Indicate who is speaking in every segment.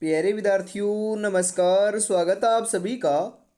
Speaker 1: प्यारे विद्यार्थियों नमस्कार। स्वागत है आप सभी का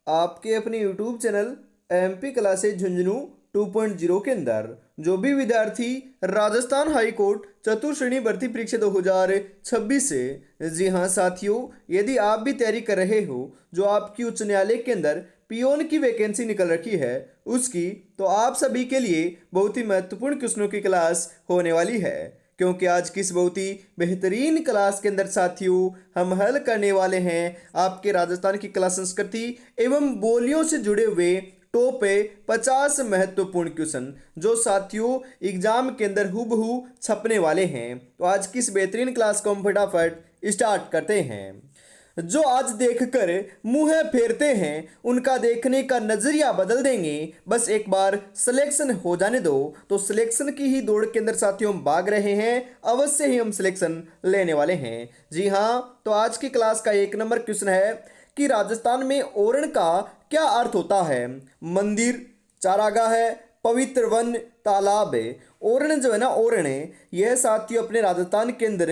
Speaker 1: आपके अपने YouTube channel MP classes Jhunjhunu 2.0 के अंदर। जो भी विद्यार्थी राजस्थान हाई कोर्ट चतुर्श्रेणी भर्ती परीक्षा 2026 से, जी हाँ साथियों, यदि आप भी तैयारी कर रहे हो जो आपकी उच्च न्यायालय के अंदर पियोन की वैकेंसी निकल रखी है उसकी, तो आप सभी के लिए बहुत ही महत्वपूर्ण क्वेश्चनों की क्लास होने वाली है। क्योंकि आज की इस बहुत ही बेहतरीन क्लास के अंदर साथियों हम हल करने वाले हैं आपके राजस्थान की कला संस्कृति एवं बोलियों से जुड़े हुए टॉप 50 महत्वपूर्ण क्वेश्चन जो साथियों एग्जाम के अंदर हुबहू छपने वाले हैं। तो आज की इस बेहतरीन क्लास को हम फटाफट स्टार्ट करते हैं। जो आज देखकर मुंह फेरते हैं उनका देखने का नजरिया बदल देंगे। बस एक बार सिलेक्शन हो जाने दो। तो सिलेक्शन की ही दौड़ के अंदर साथियों हम भाग रहे हैं, अवश्य ही हम सिलेक्शन लेने वाले हैं। जी हाँ, तो आज की क्लास का 1 नंबर क्वेश्चन है कि राजस्थान में ओरण का क्या अर्थ होता है। मंदिर, चारागाह है, पवित्र वन, तालाब है। ओरण जो है ना, ओरण है, यह साथियों अपने राजस्थान के अंदर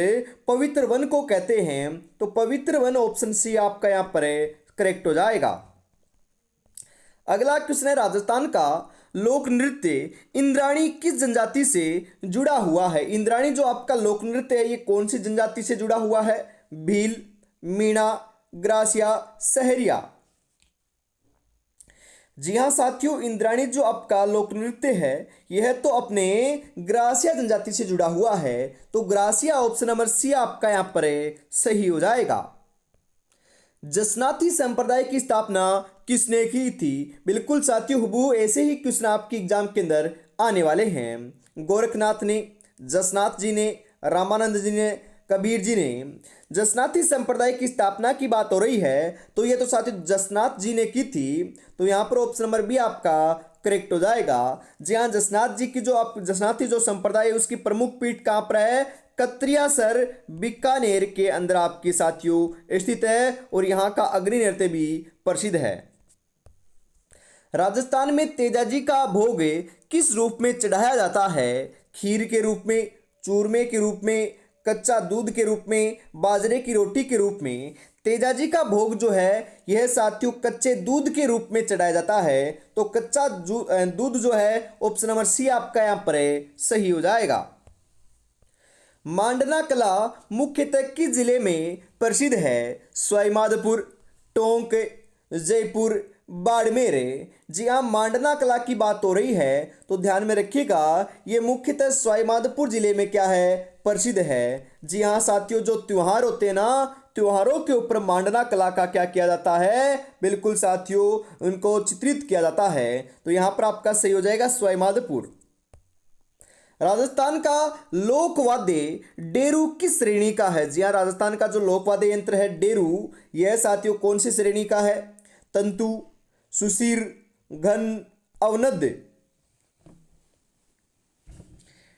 Speaker 1: पवित्र वन को कहते हैं। तो पवित्र वन ऑप्शन सी आपका यहाँ पर करेक्ट हो जाएगा। अगला क्वेश्चन है राजस्थान का लोक नृत्य इंद्राणी किस जनजाति से जुड़ा हुआ है। इंद्राणी जो आपका लोक नृत्य है ये कौन सी जनजाति से जुड़ा हुआ है। भील, मीणा, ग्रासिया, सहरिया। जी हाँ साथियों, इंद्राणी जो आपका लोक नृत्य है यह तो अपने ग्रासिया जनजाति से जुड़ा हुआ है। तो ग्रासिया ऑप्शन नंबर सी आपका यहाँ पर सही हो जाएगा। जसनाती संप्रदाय की स्थापना किसने की थी। बिल्कुल साथियों, हुबहू ऐसे ही क्वेश्चन आपके एग्जाम के अंदर आने वाले हैं। गोरखनाथ ने, जसनाथ जी ने, रामानंद जी ने, कबीर जी ने। जसनाती संप्रदाय की स्थापना की बात हो रही है तो ये तो साथियों जसनाथ जी ने की थी। तो यहाँ पर ऑप्शन नंबर बी आपका करेक्ट हो जाएगा। जी हाँ, जसनाथ जी की जो आप जसनाती जो संप्रदाय है उसकी प्रमुख पीठ कहाँ पर है। कत्रियासर बीकानेर के अंदर आपकी साथियों स्थित है और यहाँ का अग्नि नृत्य भी प्रसिद्ध है। राजस्थान में तेजाजी का भोग किस रूप में चढ़ाया जाता है। खीर के रूप में, चूरमे के रूप में, कच्चा दूध के रूप में, बाजरे की रोटी के रूप में। तेजाजी का भोग जो है यह साथियों कच्चे दूध के रूप में चढ़ाया जाता है। तो कच्चा दूध जो है ऑप्शन नंबर सी आपका यहाँ पर सही हो जाएगा। मांडना कला मुख्यतः किस जिले में प्रसिद्ध है। सवाईमाधोपुर, टोंक, जयपुर, बाड़मेर। जी हाँ, मांडना कला की बात हो रही है तो ध्यान में रखिएगा ये मुख्यतः सवाईमाधोपुर जिले में क्या है, प्रसिद्ध है। जी हाँ साथियों, जो त्योहार होते हैं ना, त्योहारों के ऊपर मांडना कला का क्या किया जाता है, बिल्कुल साथियों उनको चित्रित किया जाता है। तो यहाँ पर आपका सही हो जाएगा सवाईमाधोपुर। राजस्थान का लोकवाद्य डेरू किस श्रेणी का है। जी हाँ, राजस्थान का जो लोकवाद्य यंत्र है डेरू, यह साथियों कौन सी श्रेणी का है। तंतु, सुशीर, घन, अवनद।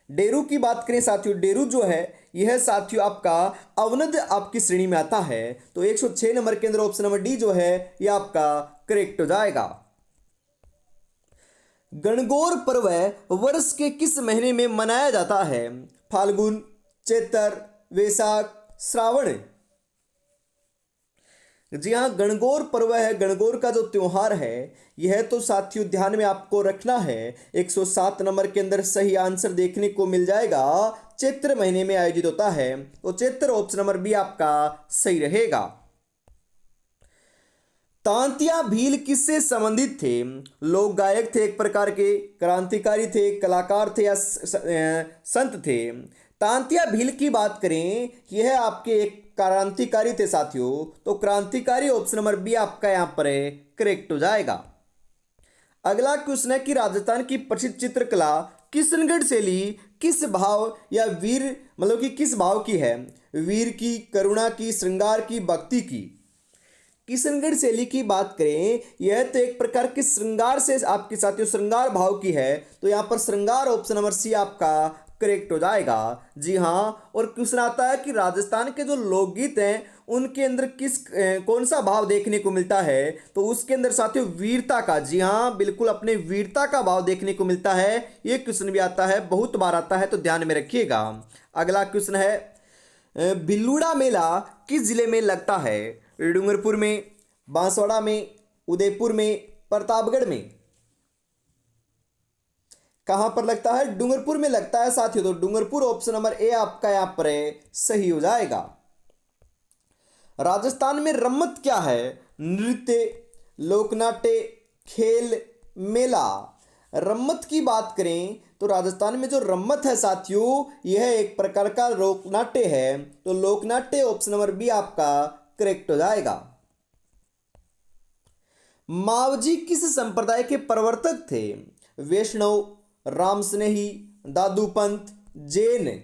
Speaker 1: डेरू की बात करें साथियों, डेरू जो है यह साथियों आपका अवनद आपकी श्रेणी में आता है। तो 106 नंबर के अंदर ऑप्शन नंबर डी जो है यह आपका करेक्ट हो जाएगा। गणगौर पर्व वर्ष के किस महीने में मनाया जाता है। फाल्गुन, चैत्र, वैशाख, श्रावण। जी हाँ, गणगौर पर्व है, गणगौर का जो त्योहार है यह तो साथियों ध्यान में आपको रखना है। 107 नंबर के अंदर सही आंसर देखने को मिल जाएगा, चैत्र महीने में आयोजित होता है। तो चैत्र ऑप्शन नंबर बी आपका सही रहेगा। तांतिया भील किससे संबंधित थे। लोक गायक थे एक प्रकार के, क्रांतिकारी थे, कलाकार थे या संत थे। तांतिया भील की बात करें यह आपके एक क्रांतिकारी थे साथियों। तो क्रांतिकारी ऑप्शन नंबर बी आपका यहाँ पर करेक्ट हो जाएगा। अगला क्वेश्चन है कि राजस्थान की प्रसिद्ध चित्रकला किशनगढ़ शैली किस भाव या वीर मतलब कि किस भाव की है। वीर की, करुणा की, श्रृंगार की, भक्ति की। किशनगढ़ शैली की बात करें यह तो एक प्रकार की श्रृंगार से आपके साथियों श्रृंगार भाव की है। तो यहाँ पर श्रृंगार ऑप्शन नंबर सी आपका करेक्ट हो जाएगा। जी हाँ, और क्वेश्चन आता है कि राजस्थान के जो लोकगीत हैं उनके अंदर कौन सा भाव देखने को मिलता है। तो उसके अंदर साथियों वीरता का, जी हाँ बिल्कुल अपने वीरता का भाव देखने को मिलता है। ये क्वेश्चन भी आता है, बहुत बार आता है, तो ध्यान में रखिएगा। अगला क्वेश्चन है भिल्लुड़ा मेला किस जिले में लगता है? डूंगरपुर में, बांसवाड़ा में, उदयपुर में, प्रतापगढ़ में? कहां पर लगता है? डूंगरपुर में लगता है साथियों। तो डूंगरपुर ऑप्शन नंबर ए आपका यहां पर सही हो जाएगा। राजस्थान में रम्मत क्या है? नृत्य, लोकनाट्य, खेल, मेला। रम्मत की बात करें तो राजस्थान में जो रम्मत है साथियों, यह एक प्रकार का लोकनाट्य है। तो लोकनाट्य ऑप्शन नंबर बी आपका करेक्ट हो जाएगा। मावजी किस संप्रदाय के प्रवर्तक थे? वैष्णव, रामस्नेही, दादूपंत, जैन?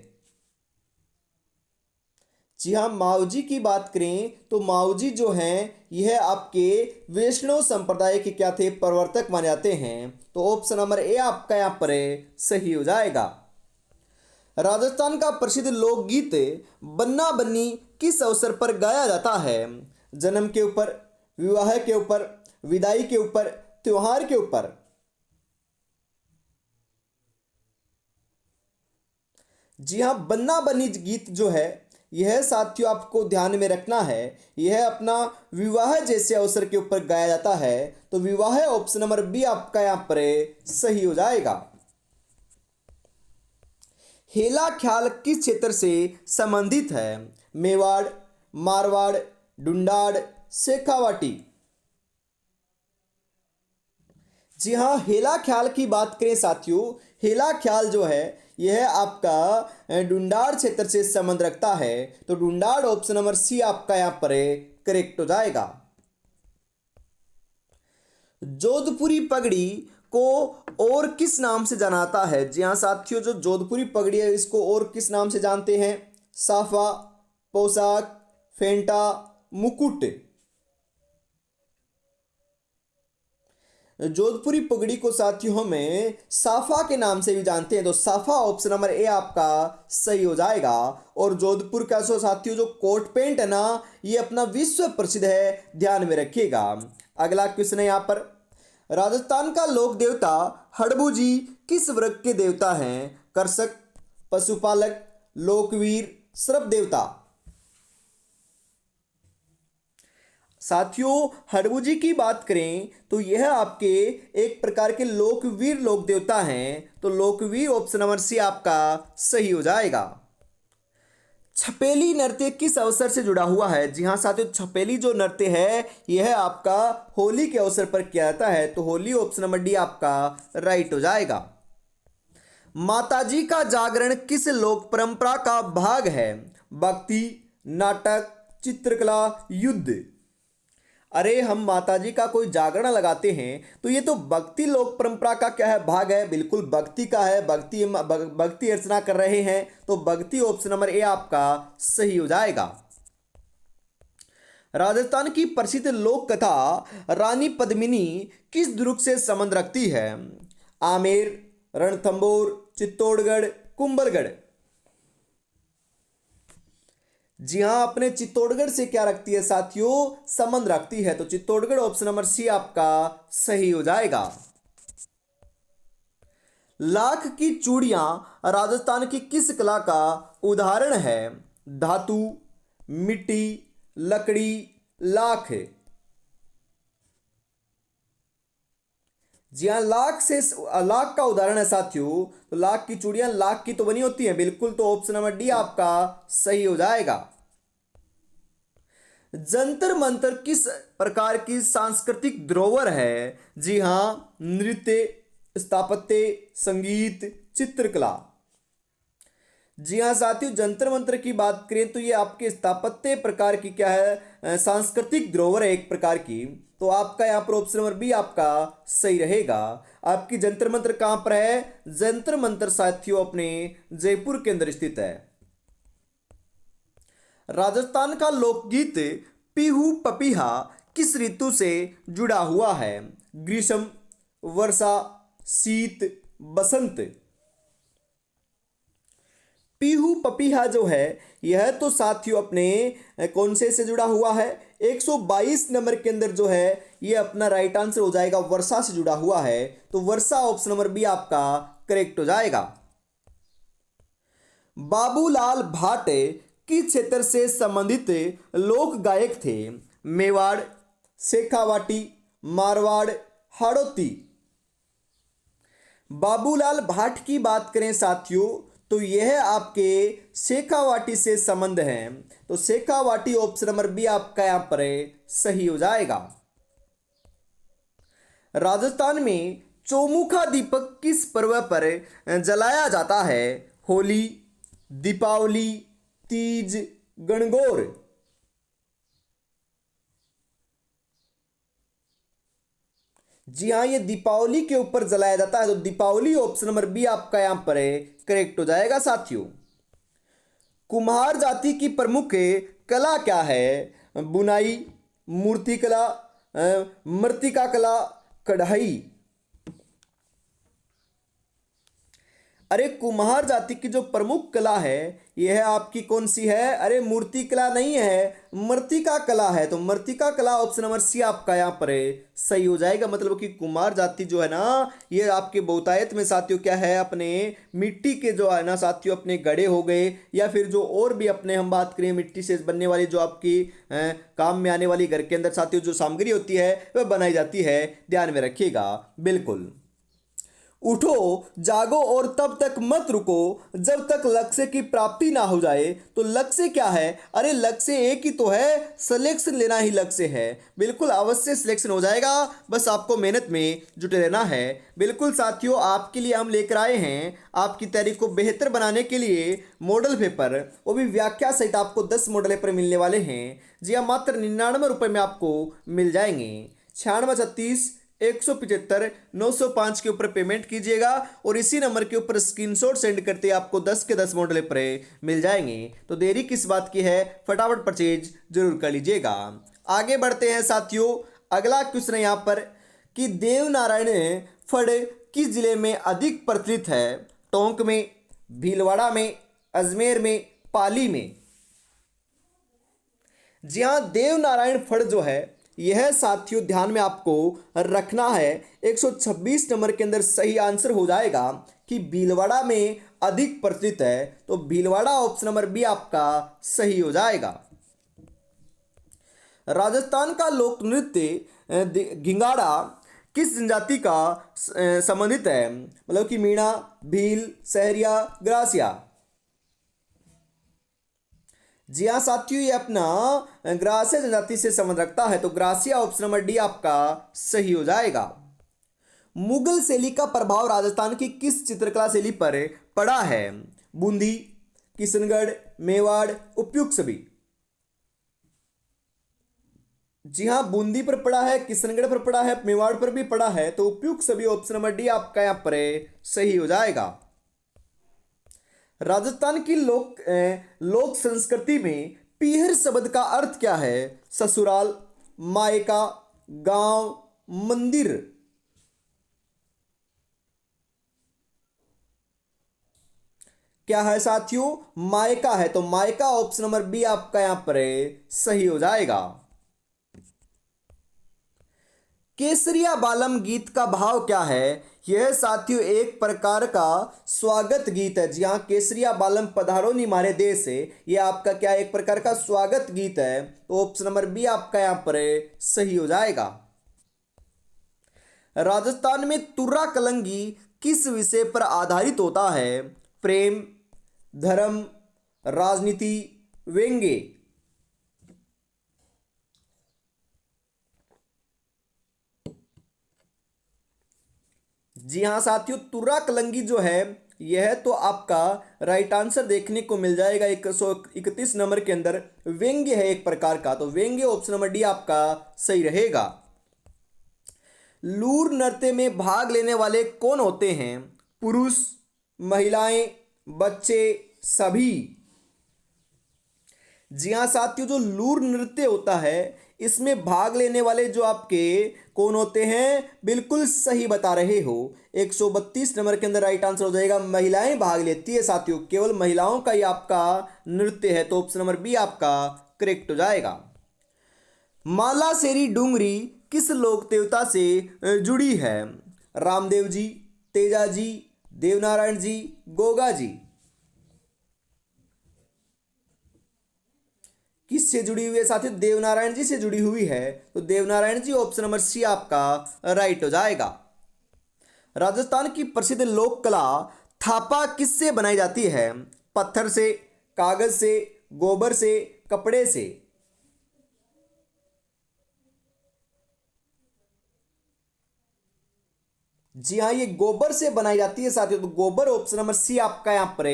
Speaker 1: जी हाँ, मावजी की बात करें तो मावजी जो हैं यह आपके वैष्णव संप्रदाय के क्या थे? प्रवर्तक माने जाते हैं। तो ऑप्शन नंबर ए आपका यहाँ पर सही हो जाएगा। राजस्थान का प्रसिद्ध लोकगीत बन्ना बन्नी किस अवसर पर गाया जाता है? जन्म के ऊपर, विवाह के ऊपर, विदाई के ऊपर, त्योहार के ऊपर? जी हाँ, बन्ना बन्नी गीत जो है यह साथियों आपको ध्यान में रखना है, यह अपना विवाह जैसे अवसर के ऊपर गाया जाता है। तो विवाह ऑप्शन नंबर बी आपका यहाँ पर सही हो जाएगा। हेला ख्याल किस क्षेत्र से संबंधित है? मेवाड़, मारवाड़, डुंडाड़, शेखावाटी? जी हाँ, हेला ख्याल की बात करें साथियों, हेला ख्याल जो है यह आपका डुंडाड़ क्षेत्र से संबंध रखता है। तो डुंडाड़ ऑप्शन नंबर सी आपका यहाँ पर करेक्ट हो जाएगा। जोधपुरी पगड़ी को और किस नाम से जाना जाता है? जी हाँ साथियों, जो जोधपुरी पगड़ी है इसको और किस नाम से जानते हैं? साफा, पोशाक, फेंटा, मुकुट? जोधपुरी पगड़ी को साथियों में साफा के नाम से भी जानते हैं। तो साफा ऑप्शन नंबर ए आपका सही हो जाएगा। और जोधपुर का जो साथियों जो कोट पेंट है ना, ये अपना विश्व प्रसिद्ध है, ध्यान में रखिएगा। अगला क्वेश्चन है यहाँ पर, राजस्थान का लोक देवता हड़बू जी किस वर्ग के देवता हैं? कर्षक, पशुपालक, लोकवीर, श्रप देवता? साथियों, हड़बू जी की बात करें तो यह आपके एक प्रकार के लोकवीर लोक देवता हैं। तो लोकवीर ऑप्शन नंबर सी आपका सही हो जाएगा। छपेली नृत्य किस अवसर से जुड़ा हुआ है? जी हाँ साथियों, छपेली जो नृत्य है यह आपका होली के अवसर पर किया जाता है। तो होली ऑप्शन नंबर डी आपका राइट हो जाएगा। माताजी का जागरण किस लोक परंपरा का भाग है? भक्ति, नाटक, चित्रकला, युद्ध? अरे हम माताजी का कोई जागरण लगाते हैं तो ये तो भक्ति लोक परंपरा का क्या है? भाग है, बिल्कुल भक्ति का है। भक्ति अर्चना कर रहे हैं। तो भक्ति ऑप्शन नंबर ए आपका सही हो जाएगा। राजस्थान की प्रसिद्ध लोक कथा रानी पद्मिनी किस दुर्ग से संबंध रखती है? आमेर, रणथंभौर, चित्तौड़गढ़, कुंभलगढ़? जी हाँ, अपने चित्तौड़गढ़ से क्या रखती है साथियों? संबंध रखती है। तो चित्तौड़गढ़ ऑप्शन नंबर सी आपका सही हो जाएगा। लाख की चूड़ियां राजस्थान की किस कला का उदाहरण है? धातु, मिट्टी, लकड़ी, लाख? जी हाँ, लाख का उदाहरण है साथियों। तो लाख की चूड़ियां लाख की तो बनी होती हैं, बिल्कुल। तो ऑप्शन नंबर डी आपका सही हो जाएगा। जंतर मंतर किस प्रकार की सांस्कृतिक धरोहर है? जी हाँ, नृत्य, स्थापत्य, संगीत, चित्रकला? जी हाँ साथियों, जंतर मंतर की बात करें तो ये आपके स्थापत्य प्रकार की क्या है? सांस्कृतिक धरोहर है एक प्रकार की। तो आपका यहाँ पर ऑप्शन नंबर बी आपका सही रहेगा। आपकी जंतर मंतर कहाँ पर है? जंतर मंतर साथियों अपने जयपुर के अंदर स्थित है। राजस्थान का लोकगीत पीहू पपीहा किस ऋतु से जुड़ा हुआ है? ग्रीष्म, वर्षा, शीत, बसंत? पीहू पपीहा जो है यह तो साथियों अपने कौन से जुड़ा हुआ है? 122 नंबर के अंदर जो है ये अपना राइट आंसर हो जाएगा, वर्षा से जुड़ा हुआ है। तो वर्षा ऑप्शन नंबर बी आपका करेक्ट हो जाएगा। बाबूलाल भाट किस क्षेत्र से संबंधित लोक गायक थे? मेवाड़, शेखावाटी, मारवाड़, हाड़ौती। बाबूलाल भाट की बात करें साथियों तो यह आपके शेखावाटी से संबंध है, तो शेखावाटी ऑप्शन नंबर बी आपका यहां पर सही हो जाएगा। राजस्थान में चौमुखा दीपक किस पर्व पर जलाया जाता है? होली, दीपावली, तीज, गणगौर। जी हाँ, ये दीपावली के ऊपर जलाया जाता है, तो दीपावली ऑप्शन नंबर बी आपका यहां पर करेक्ट हो जाएगा साथियों। कुम्हार जाति की प्रमुख कला क्या है? बुनाई, मूर्तिकला, मृत्तिका कला, कढ़ाई। अरे कुम्हार जाति की जो प्रमुख कला है यह आपकी कौन सी है? अरे मूर्ति कला नहीं है, मृत्तिका कला है, तो मृत्तिका कला ऑप्शन नंबर सी आपका यहाँ पर सही हो जाएगा। मतलब कि कुम्हार जाति जो है ना ये आपके बहुतायत में साथियों क्या है, अपने मिट्टी के जो है ना साथियों अपने घड़े हो गए या फिर जो और भी अपने हम बात करें मिट्टी से बनने वाली जो आपकी काम में आने वाली घर के अंदर साथियों जो सामग्री होती है वह बनाई जाती है, ध्यान में रखिएगा। बिल्कुल। उठो जागो और तब तक मत रुको जब तक लक्ष्य की प्राप्ति ना हो जाए। तो लक्ष्य क्या है? अरे लक्ष्य एक ही तो है, सिलेक्शन लेना ही लक्ष्य है। बिल्कुल अवश्य सिलेक्शन हो जाएगा, बस आपको मेहनत में जुटे रहना है। बिल्कुल साथियों, आपके लिए हम लेकर आए हैं आपकी तैयारी को बेहतर बनाने के लिए मॉडल पेपर, वो भी व्याख्या सहित आपको 10 मॉडल पेपर मिलने वाले हैं। जी हाँ, मात्र 99 रुपये में आपको मिल जाएंगे। 9636 175 905 के ऊपर पेमेंट कीजिएगा और इसी नंबर के ऊपर स्क्रीनशॉट सेंड करते आपको 10 के 10 मॉडल पेपर मिल जाएंगे। तो देरी किस बात की है, फटाफट परचेज जरूर कर लीजिएगा। आगे बढ़ते हैं साथियों, अगला क्वेश्चन है यहाँ पर कि देवनारायण फड़ किस जिले में अधिक प्रचलित है? टोंक में, भीलवाड़ा में, अजमेर में, पाली में। जी हाँ, देवनारायण फड़ जो है यह साथियों ध्यान में आपको रखना है, 126 नंबर के अंदर सही आंसर हो जाएगा कि भीलवाड़ा में अधिक प्रचलित है, तो भीलवाड़ा ऑप्शन नंबर बी आपका सही हो जाएगा। राजस्थान का लोक नृत्य घिंगाड़ा किस जनजाति का संबंधित है? मतलब कि मीणा, भील, सहरिया, ग्रासिया। जी हाँ साथियों, ये अपना ग्रासिया जनजाति से संबंध रखता है, तो ग्रासिया ऑप्शन नंबर डी आपका सही हो जाएगा। मुगल शैली का प्रभाव राजस्थान की किस चित्रकला शैली पर पड़ा है? बूंदी, किशनगढ़, मेवाड़, उपयुक्त सभी। जी हाँ, बूंदी पर पड़ा है, किशनगढ़ पर पड़ा है, मेवाड़ पर भी पड़ा है, तो उपयुक्त सभी ऑप्शन नंबर डी आपका यहाँ पर सही हो जाएगा। राजस्थान की लोक संस्कृति में पीहर शब्द का अर्थ क्या है? ससुराल, मायका, गांव, मंदिर। क्या है साथियों? मायका है, तो मायका ऑप्शन नंबर बी आपका यहां पर सही हो जाएगा। केसरिया बालम गीत का भाव क्या है? यह साथियों एक प्रकार का स्वागत गीत है। जी हाँ, केसरिया बालम पधारो नी मारे देश है, यह आपका क्या एक प्रकार का स्वागत गीत है, तो ऑप्शन नंबर बी आपका यहां पर सही हो जाएगा। राजस्थान में तुर्रा कलंगी किस विषय पर आधारित होता है? प्रेम, धर्म, राजनीति, व्यंग्य। जी हाँ साथियों, तुर्रा कलंगी जो है यह तो आपका राइट आंसर देखने को मिल जाएगा 131 नंबर के अंदर। व्यंग्य है एक प्रकार का, तो व्यंग्य ऑप्शन नंबर डी आपका सही रहेगा। लूर नृत्य में भाग लेने वाले कौन होते हैं? पुरुष, महिलाएं, बच्चे, सभी। जी हाँ साथियों, जो लूर नृत्य होता है इसमें भाग लेने वाले जो आपके कौन होते हैं? बिल्कुल सही बता रहे हो, 132 नंबर के अंदर राइट आंसर हो जाएगा, महिलाएं भाग लेती है साथियों, केवल महिलाओं का ही आपका नृत्य है, तो ऑप्शन नंबर बी आपका करेक्ट हो जाएगा। माला शेरी डूंगरी किस लोक देवता से जुड़ी है? रामदेव जी, तेजा जी, देवनारायण जी, गोगा जी। किससे जुड़ी हुई है साथियों? देवनारायण जी से जुड़ी हुई है। तो देवनारायण जी, ऑप्शन नंबर सी आपका राइट हो जाएगा। राजस्थान की प्रसिद्ध लोक कला थापा किससे बनाई जाती है? पत्थर से, कागज से, गोबर से, कपड़े से? जी हाँ, ये गोबर से बनाई जाती है साथियों। तो गोबर, ऑप्शन नंबर सी आपका यहां पर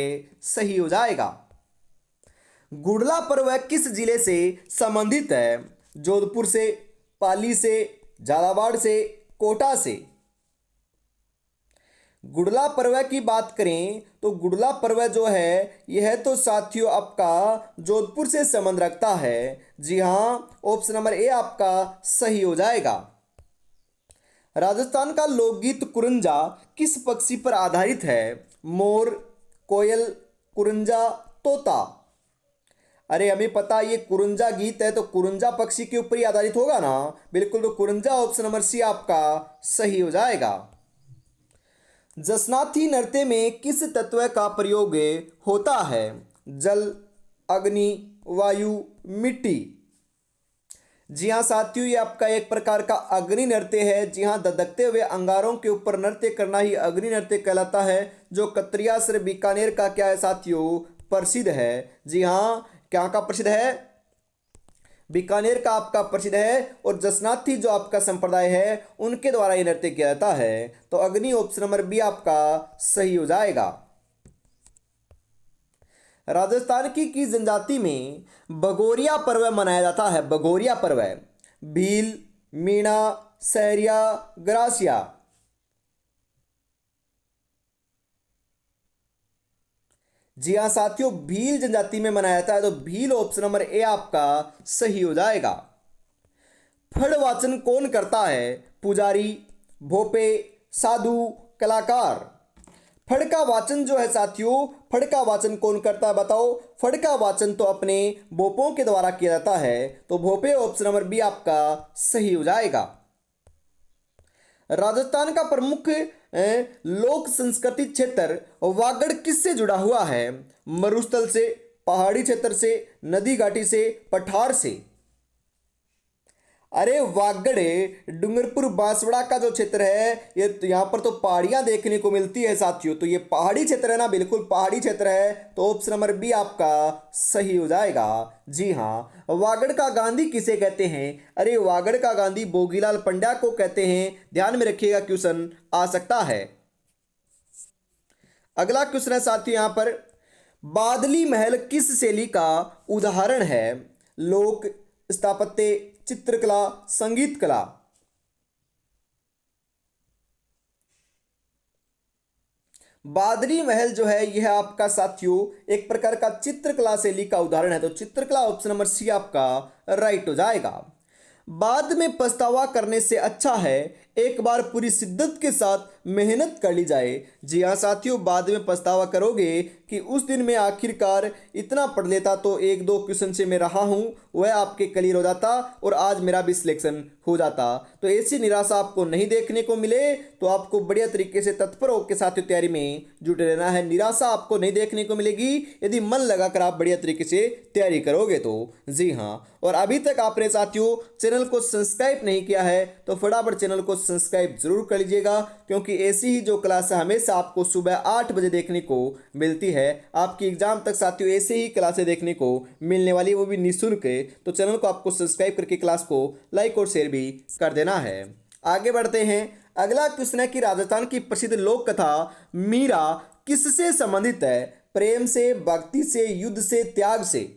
Speaker 1: सही हो जाएगा। गुड़ला पर्व किस जिले से संबंधित है? जोधपुर से, पाली से, झालावाड़ से, कोटा से? गुड़ला पर्व की बात करें तो गुड़ला पर्व जो है यह तो साथियों आपका जोधपुर से संबंध रखता है। जी हाँ, ऑप्शन नंबर ए आपका सही हो जाएगा। राजस्थान का लोकगीत कुरंजा किस पक्षी पर आधारित है? मोर, कोयल, कुरंजा, तोता? अरे हमें पता ये कुरंजा गीत है, तो कुरंजा पक्षी के ऊपर ही आधारित होगा ना। बिल्कुल, तो कुरंजा, ऑप्शन नंबर सी आपका सही हो जाएगा। जसनाथी नृत्य में किस तत्व का प्रयोग होता है? जल, अग्नि, वायु, मिट्टी? जी हाँ साथियों, ये आपका एक प्रकार का अग्नि नृत्य है। जी हाँ, धधकते हुए अंगारों के ऊपर नृत्य करना ही अग्नि नृत्य कहलाता है, जो कतरियासर बीकानेर का क्या है साथियों? प्रसिद्ध है। जी हाँ, क्या का प्रसिद्ध है? बीकानेर का आपका प्रसिद्ध है। और जसनाथी जो आपका संप्रदाय है उनके द्वारा ये नृत्य किया जाता है। तो अग्नि, ऑप्शन नंबर बी आपका सही हो जाएगा। राजस्थान की किस जनजाति में भगोरिया पर्व मनाया जाता है? भगोरिया पर्व, भील, मीणा, सहरिया, ग्रासिया? जी हाँ साथियों, भील जनजाति में मनाया जाता है। तो भील, ऑप्शन नंबर ए आपका सही हो जाएगा। फड़ वाचन कौन करता है? पुजारी, भोपे, साधु, कलाकार? फड़ का वाचन जो है साथियों, फड़ का वाचन कौन करता है बताओ? फड़ का वाचन तो अपने भोपों के द्वारा किया जाता है। तो भोपे, ऑप्शन नंबर बी आपका सही हो जाएगा। राजस्थान का प्रमुख लोक संस्कृति क्षेत्र वागड़ किससे जुड़ा हुआ है? मरुस्थल से, पहाड़ी क्षेत्र से, नदी घाटी से, पठार से? अरे वागड़ डूंगरपुर बांसवाड़ा का जो क्षेत्र है, ये तो यहाँ पर तो पहाड़ियाँ देखने को मिलती है साथियों। तो ये पहाड़ी क्षेत्र है ना, बिल्कुल पहाड़ी क्षेत्र है। तो ऑप्शन नंबर बी आपका सही हो जाएगा। जी हाँ, वागड़ का गांधी किसे कहते हैं? अरे वागड़ का गांधी भोगीलाल पंड्या को कहते हैं। ध्यान में रखिएगा, क्वेश्चन आ सकता है। अगला क्वेश्चन है साथियों यहाँ पर, बादली महल किस शैली का उदाहरण है? लोक, स्थापत्य, चित्रकला, संगीत कला? बादली महल जो है यह आपका साथियों एक प्रकार का चित्रकला शैली का उदाहरण है। तो चित्रकला, ऑप्शन नंबर सी आपका राइट हो जाएगा। बाद में पछतावा करने से अच्छा है एक बार पूरी शिद्दत के साथ मेहनत कर ली जाए। जी हाँ साथियों, बाद में पछतावा करोगे कि उस दिन मैं आखिरकार इतना पढ़ लेता तो एक दो क्वेश्चन से मैं रहा हूँ वह आपके क्लियर हो जाता और आज मेरा भी सिलेक्शन हो जाता। तो ऐसी निराशा आपको नहीं देखने को मिले तो आपको बढ़िया तरीके से तत्पर होकर साथियों तैयारी में जुटे रहना है। निराशा आपको नहीं देखने को मिलेगी यदि मन लगाकर आप बढ़िया तरीके से तैयारी करोगे तो। जी हाँ, और अभी तक आपने साथियों चैनल को सब्सक्राइब नहीं किया है तो फटाफट चैनल को सब्सक्राइब जरूर कर लीजिएगा, क्योंकि ऐसी ही जो क्लास हमेशा आपको सुबह 8 बजे देखने को मिलती है। आपकी एग्जाम तक साथियों ऐसे ही क्लासें देखने को मिलने वाली, वो भी निःशुल्क है। तो चैनल को आपको सब्सक्राइब करके क्लास को लाइक और शेयर भी कर देना है। आगे बढ़ते हैं। अगला क्वेश्चन है कि राजस्थान की प्रसिद्ध लोक कथा मीरा किससे संबंधित है? प्रेम से, भक्ति से, युद्ध से, त्याग से?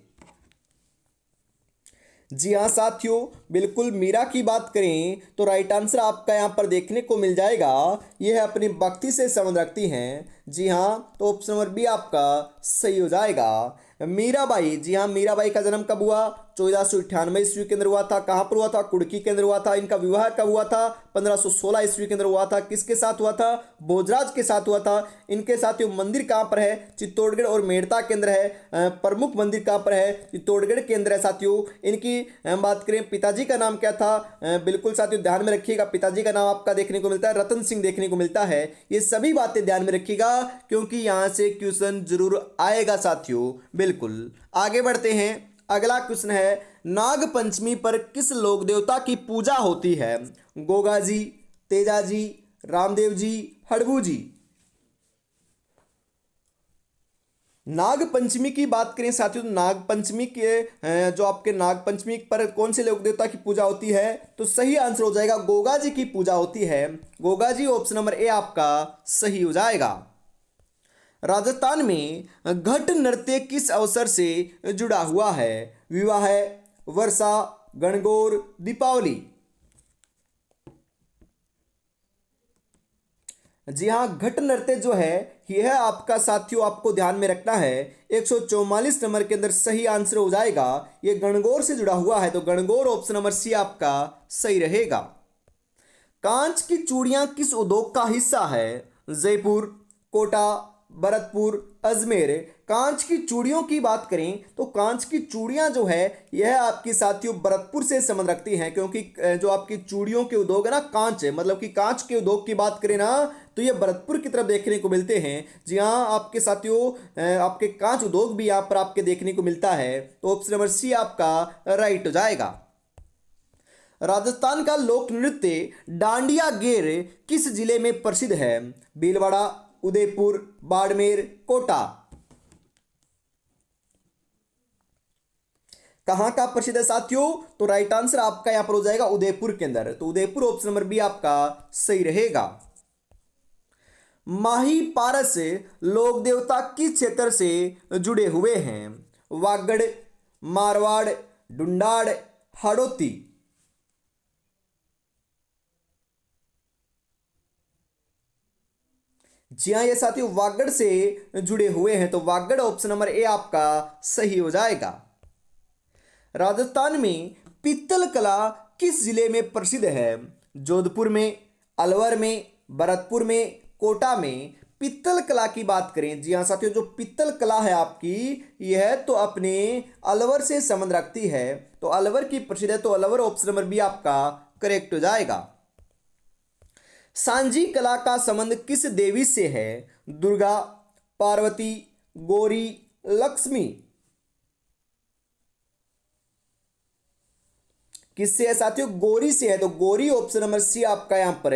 Speaker 1: जी हाँ साथियों, बिल्कुल मीरा की बात करें तो राइट आंसर आपका यहाँ पर देखने को मिल जाएगा। यह अपनी भक्ति से संबंध रखती हैं। जी हाँ, तो ऑप्शन नंबर बी आपका सही हो जाएगा। मीराबाई, जी हाँ, मीराबाई का जन्म कब हुआ? 1498 ईस्वी के अंदर हुआ था। कहाँ पर हुआ था? कुड़की के अंदर हुआ था। इनका विवाह कब हुआ था? 1516 ईस्वी के अंदर हुआ था। किसके साथ हुआ था? भोजराज के साथ हुआ था। इनके साथियों मंदिर कहाँ पर है? चित्तौड़गढ़ और मेड़ता के अंदर है। प्रमुख मंदिर कहाँ पर है? चित्तौड़गढ़ के अंदर है साथियों। इनकी बात करें पिताजी का नाम क्या था? बिल्कुल साथियों ध्यान में रखिएगा, पिताजी का नाम आपका देखने को मिलता है रतन सिंह देखने को मिलता है। ये सभी बातें ध्यान में रखिएगा क्योंकि यहाँ से क्वेश्चन जरूर आएगा साथियों। बिल्कुल आगे बढ़ते हैं। अगला क्वेश्चन है, नाग पंचमी पर किस लोक देवता की पूजा होती है? गोगा जी, तेजा जी, रामदेव जी, हड़बू जी। नाग पंचमी की बात करें साथियों, तो नाग पंचमी के जो आपके नाग पंचमी पर कौन से लोक देवता की पूजा होती है? तो सही आंसर हो जाएगा गोगा जी की पूजा होती है। Goga ji option number A आपका सही हो जाएगा। राजस्थान में घट नृत्य किस अवसर से जुड़ा हुआ है? विवाह, वर्षा, गणगौर, दीपावली। जी हाँ, घट नृत्य जो है यह आपका साथियों आपको ध्यान में रखना है, 144 नंबर के अंदर सही आंसर हो जाएगा। ये गणगौर से जुड़ा हुआ है, तो गणगौर ऑप्शन नंबर सी आपका सही रहेगा। कांच की चूड़ियां किस उद्योग का हिस्सा है? जयपुर, कोटा, भरतपुर, अजमेर। कांच की चूड़ियों की बात करें तो कांच की चूड़ियां जो है यह आपकी साथियों भरतपुर से संबंध रखती हैं, क्योंकि जो आपकी चूड़ियों के उद्योग है ना, कांच है, मतलब कि कांच के उद्योग की बात करें ना तो ये भरतपुर की तरफ देखने को मिलते हैं। जी हाँ आपके साथियों, आपके कांच उद्योग भी यहाँ पर आपके देखने को मिलता है, तो ऑप्शन नंबर सी आपका राइट हो जाएगा। राजस्थान का लोक नृत्य डांडिया गेर किस जिले में प्रसिद्ध है? भीलवाड़ा, उदयपुर, बाड़मेर, कोटा। कहां का प्रसिद्ध है साथियों? तो राइट आंसर आपका यहां पर हो जाएगा उदयपुर के अंदर, तो उदयपुर ऑप्शन नंबर बी आपका सही रहेगा। माही पारस लोक देवता किस क्षेत्र से जुड़े हुए हैं? वागड़, मारवाड़, डुंडाड़, हाड़ौती। जी हाँ ये साथियों वागड़ से जुड़े हुए हैं, तो वागड़ ऑप्शन नंबर ए आपका सही हो जाएगा। राजस्थान में पित्तल कला किस जिले में प्रसिद्ध है? जोधपुर में, अलवर में, भरतपुर में, कोटा में। पित्तल कला की बात करें, जी हाँ साथियों जो पित्तल कला है आपकी यह तो अपने अलवर से संबंध रखती है, तो अलवर की प्रसिद्ध है, तो अलवर ऑप्शन नंबर बी आपका करेक्ट हो जाएगा। सांझी कला का संबंध किस देवी से है? दुर्गा, पार्वती, गौरी, लक्ष्मी। किससे है साथियों? गौरी से है, तो गौरी ऑप्शन नंबर सी आपका यहां पर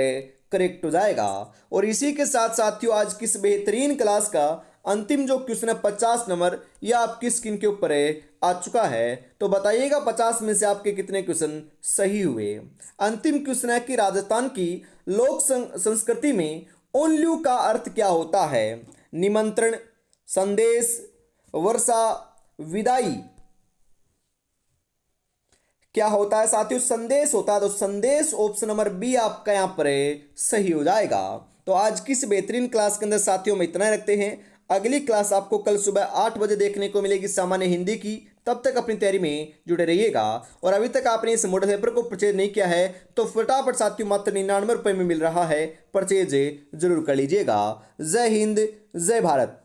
Speaker 1: करेक्ट हो जाएगा। और इसी के साथ साथियों आज किस बेहतरीन क्लास का अंतिम जो क्वेश्चन है 50 नंबर, यह आपकी स्क्रीन के ऊपर आ चुका है, तो बताइएगा 50 में से आपके कितने क्वेश्चन सही हुए। अंतिम क्वेश्चन है कि राजस्थान की लोक संस्कृति में ओनल्यू का अर्थ क्या होता है? निमंत्रण, संदेश, वर्षा, विदाई। क्या होता है साथियों? संदेश होता है, तो संदेश ऑप्शन नंबर बी आपका यहां पर सही हो जाएगा। तो आज की इस बेहतरीन क्लास के अंदर साथियों में इतना ही रखते हैं। अगली क्लास आपको कल सुबह 8 बजे देखने को मिलेगी सामान्य हिंदी की। तब तक अपनी तैयारी में जुड़े रहिएगा। और अभी तक आपने इस मॉडल पेपर को परचेज नहीं किया है तो फटाफट साथियों मात्र 99 रुपये में मिल रहा है, परचेज जरूर कर लीजिएगा। जय हिंद, जय भारत।